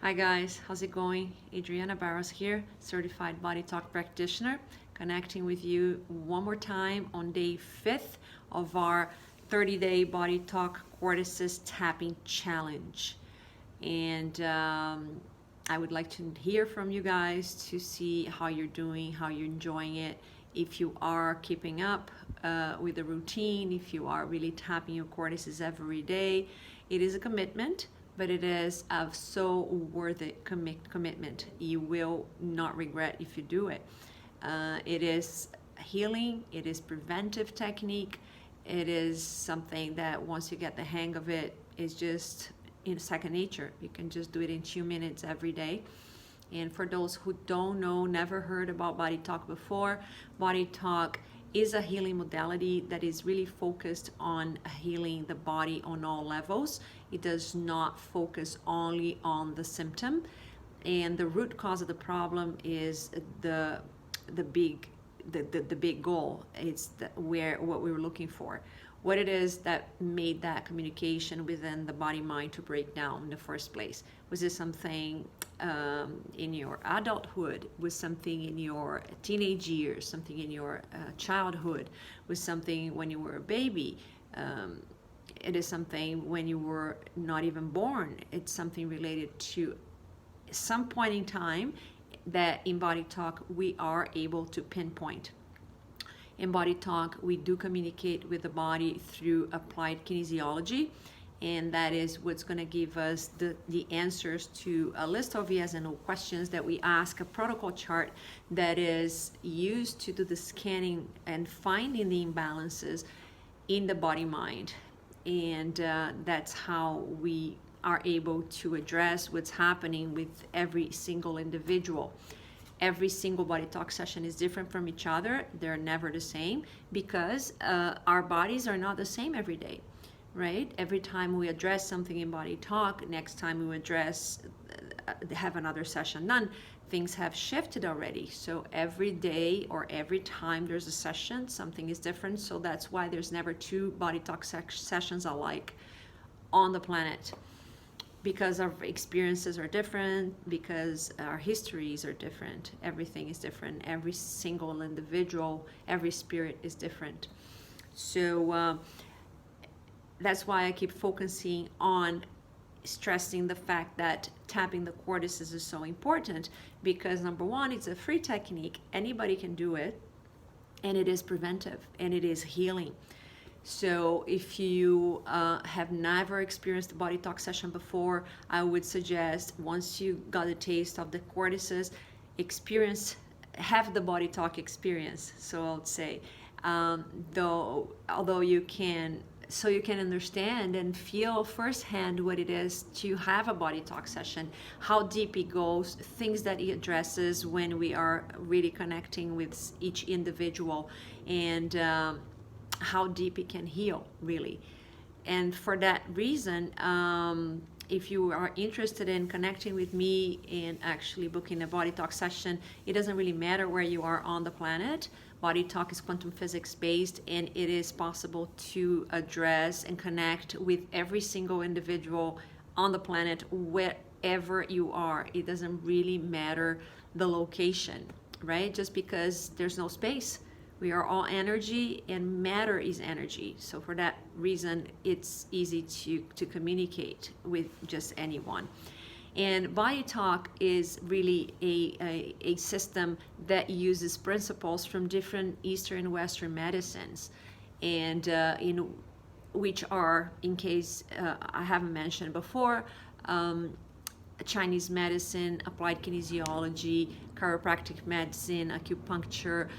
Hi guys, how's it going? Adriana Barros here, certified BodyTalk practitioner, connecting with you one more time on day 5th of our 30-day BodyTalk Cortices Tapping Challenge. And I would like to hear from you guys to see how you're doing, how you're enjoying it, if you are keeping up with the routine, if you are really tapping your cortices every day. It is a commitment, but it is a so worth it commitment. You will not regret if you do it. It is healing, it is preventive technique, it is something that once you get the hang of it, is just in second nature. You can just do it in 2 minutes every day. And for those who don't know, never heard about BodyTalk before, BodyTalk is a healing modality that is really focused on healing the body on all levels. It does not focus only on the symptom, and the root cause of the problem is the big goal. It's what we were looking for, what it is that made that communication within the body mind to break down in the first place. Was it something in your adulthood? Was something in your teenage years? Something in your childhood? Was something when you were a baby? It is something when you were not even born. It's something related to some point in time that in BodyTalk we are able to pinpoint. In BodyTalk, we do communicate with the body through applied kinesiology, and that is what's going to give us the answers to a list of yes and no questions that we ask, a protocol chart that is used to do the scanning and finding the imbalances in the body-mind. And that's how we are able to address what's happening with every single individual. Every single BodyTalk session is different from each other. They're never the same because our bodies are not the same every day, right? Every time we address something in BodyTalk, next time we address, have another session done, things have shifted already. So every day or every time there's a session, something is different. So that's why there's never two BodyTalk sessions alike on the planet. Because our experiences are different, because our histories are different, everything is different. Every single individual, every spirit is different. So that's why I keep focusing on stressing the fact that tapping the cortices is so important, because number one, it's a free technique, anybody can do it, and it is preventive and it is healing. So if you have never experienced a BodyTalk session before, I would suggest once you got a taste of the cortices, have the BodyTalk experience. So I would say, although you can understand and feel firsthand what it is to have a BodyTalk session, how deep it goes, things that it addresses when we are really connecting with each individual, and how deep it can heal, really. And for that reason, if you are interested in connecting with me and actually booking a BodyTalk session, it doesn't really matter where you are on the planet. BodyTalk is quantum physics based, and it is possible to address and connect with every single individual on the planet wherever you are. It doesn't really matter the location, right? Just because there's no space. We are all energy, and matter is energy. So for that reason, it's easy to communicate with just anyone. And BodyTalk is really a system that uses principles from different Eastern and Western medicines, and in which are, in case I haven't mentioned before, Chinese medicine, applied kinesiology, chiropractic medicine, acupuncture,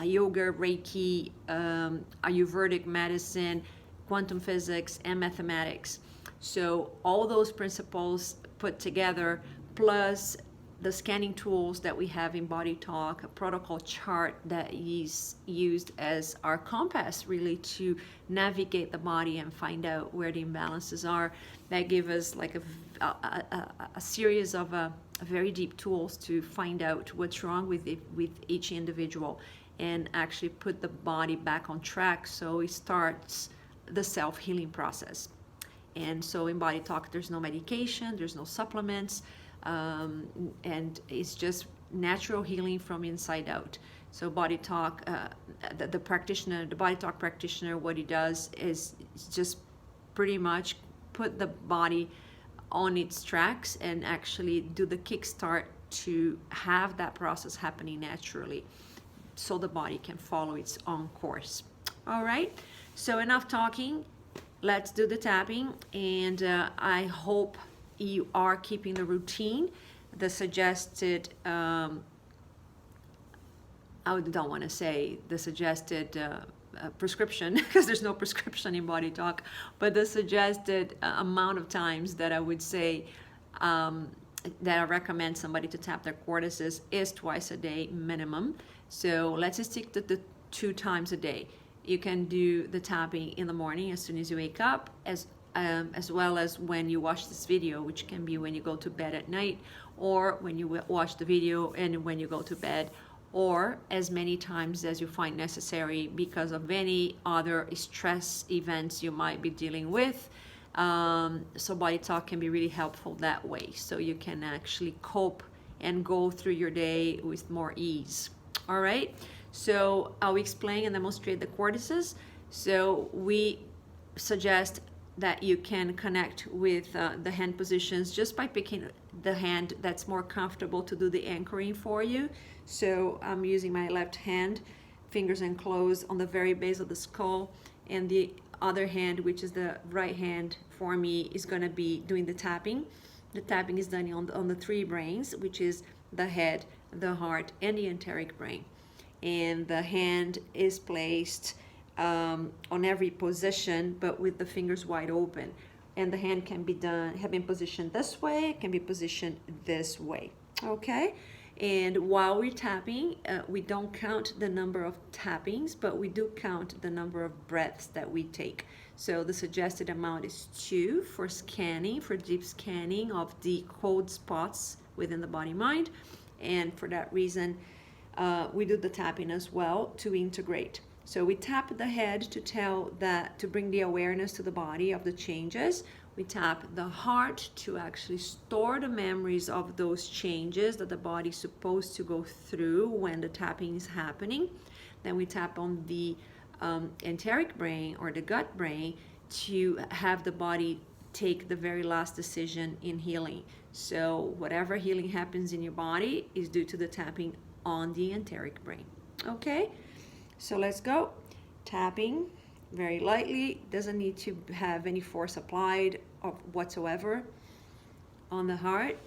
yoga, reiki, ayurvedic medicine, quantum physics, and mathematics. So all those principles put together, plus the scanning tools that we have in BodyTalk, a protocol chart that is used as our compass, really, to navigate the body and find out where the imbalances are. That give us like a series of very deep tools to find out what's wrong with each individual, and actually put the body back on track so it starts the self-healing process. And so in Body Talk, there's no medication, there's no supplements, and it's just natural healing from inside out. So Body Talk, the practitioner, the Body Talk practitioner, what he does is just pretty much put the body on its tracks and actually do the kickstart to have that process happening naturally, so the body can follow its own course. All right, so enough talking. Let's do the tapping, and I hope you are keeping the routine, the suggested, I don't want to say the suggested prescription, because there's no prescription in Body Talk, but the suggested amount of times that I would say that I recommend somebody to tap their cortices is twice a day minimum. So let's just stick to the 2 times a day. You can do the tapping in the morning as soon as you wake up, as well as when you watch this video, which can be when you go to bed at night, or when you watch the video and when you go to bed, or as many times as you find necessary because of any other stress events you might be dealing with. So Body Talk can be really helpful that way, so you can actually cope and go through your day with more ease. All right, so I'll explain and demonstrate the cortices. So we suggest that you can connect with the hand positions just by picking the hand that's more comfortable to do the anchoring for you. So I'm using my left hand, fingers enclosed on the very base of the skull, and the other hand, which is the right hand for me, is going to be doing the tapping. The tapping is done on the 3 brains, which is the head, the heart, and the enteric brain. And the hand is placed on every position, but with the fingers wide open. And the hand can be have been positioned this way, can be positioned this way. Okay. And while we're tapping, we don't count the number of tappings, but we do count the number of breaths that we take. So the suggested amount is 2 for scanning, for deep scanning of the cold spots within the body mind. And for that reason, we do the tapping as well to integrate. So we tap the head to bring the awareness to the body of the changes. We tap the heart to actually store the memories of those changes that the body is supposed to go through when the tapping is happening. Then we tap on the enteric brain or the gut brain to have the body take the very last decision in healing. So whatever healing happens in your body is due to the tapping on the enteric brain. Okay, so let's go. Tapping very lightly, doesn't need to have any force applied whatsoever on the heart,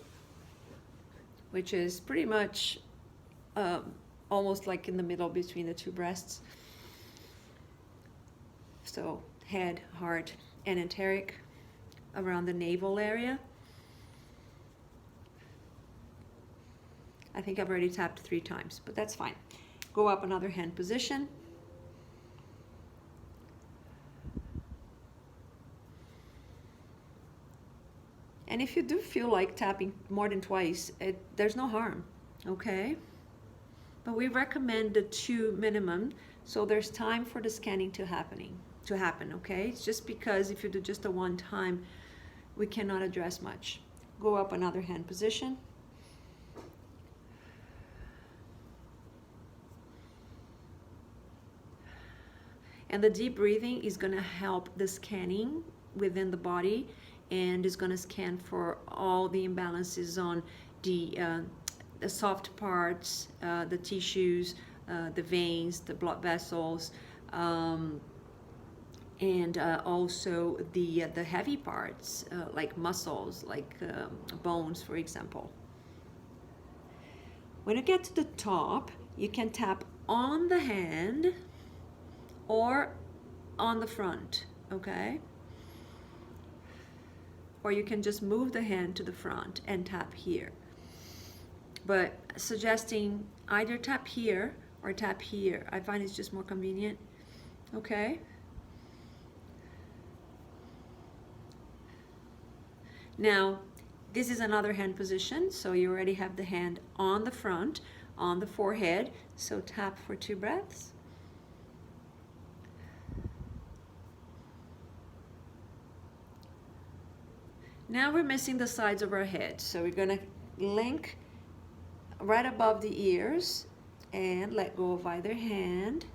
which is pretty much almost like in the middle between the 2 breasts. So head, heart, and enteric around the navel area. I think I've already tapped 3 times, but that's fine. Go up another hand position. And if you do feel like tapping more than twice, there's no harm, okay? But we recommend the 2 minimum, so there's time for the scanning to happen, okay? It's just because if you do just a 1 time, we cannot address much. Go up another hand position. And the deep breathing is going to help the scanning within the body, and is going to scan for all the imbalances on the soft parts, the tissues, the veins, the blood vessels, and also the heavy parts, like muscles, like bones, for example. When you get to the top, you can tap on the hand or on the front, okay? Or you can just move the hand to the front and tap here. But suggesting either tap here or tap here. I find it's just more convenient, okay? Now, this is another hand position, so you already have the hand on the front, on the forehead, so tap for 2 breaths. Now we're missing the sides of our head. So we're gonna link right above the ears and let go of either hand.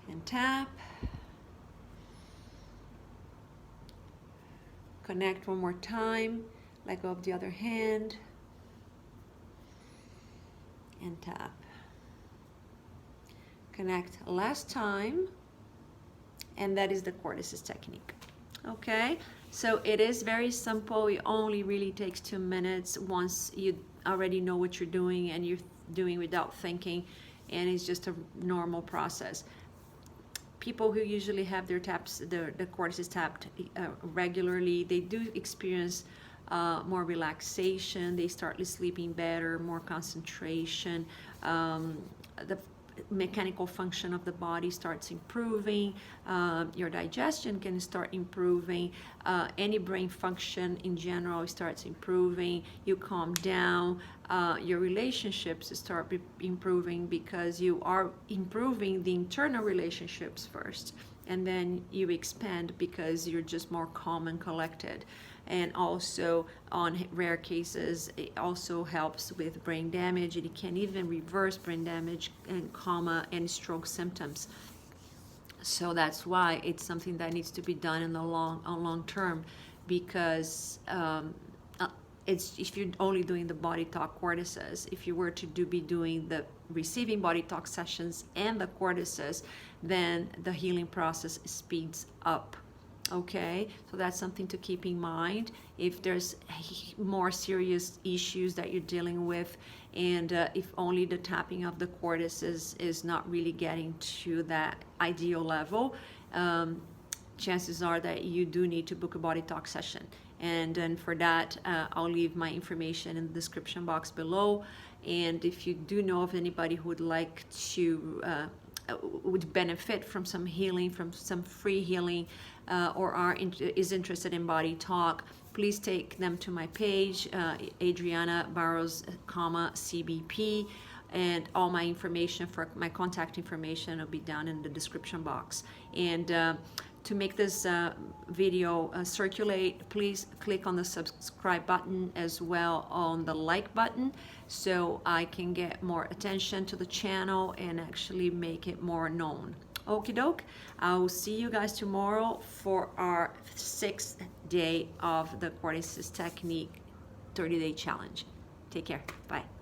And tap. Connect one more time. Let go of the other hand. And tap. Connect last time. And that is the Cortices technique. Okay, so it is very simple. It only really takes 2 minutes once you already know what you're doing and you're doing without thinking, and it's just a normal process. People who usually have their taps, the cortices tapped regularly, they do experience more relaxation. They start sleeping better, more concentration. The mechanical function of the body starts improving. Your digestion can start improving. Any brain function in general starts improving. You calm down. Your relationships start improving because you are improving the internal relationships first, and then you expand because you're just more calm and collected. And also, on rare cases, it also helps with brain damage. It can even reverse brain damage and coma and stroke symptoms. So that's why it's something that needs to be done in the long term, because it's, if you're only doing the BodyTalk cortices, if you were to be doing the receiving BodyTalk sessions and the cortices, then the healing process speeds up. Okay, so that's something to keep in mind if there's more serious issues that you're dealing with, and if only the tapping of the cortices is not really getting to that ideal level, chances are that you do need to book a BodyTalk session. And for that, I'll leave my information in the description box below. And if you do know of anybody who would like to would benefit from some healing, from some free healing, or is interested in BodyTalk, please take them to my page, Adriana Barros, CBP, and all my information, for my contact information, will be down in the description box. And to make this video circulate, please click on the subscribe button as well on the like button, so I can get more attention to the channel and actually make it more known. Okie doke. I will see you guys tomorrow for our 6th day of the Cortices Technique 30-day challenge. Take care. Bye.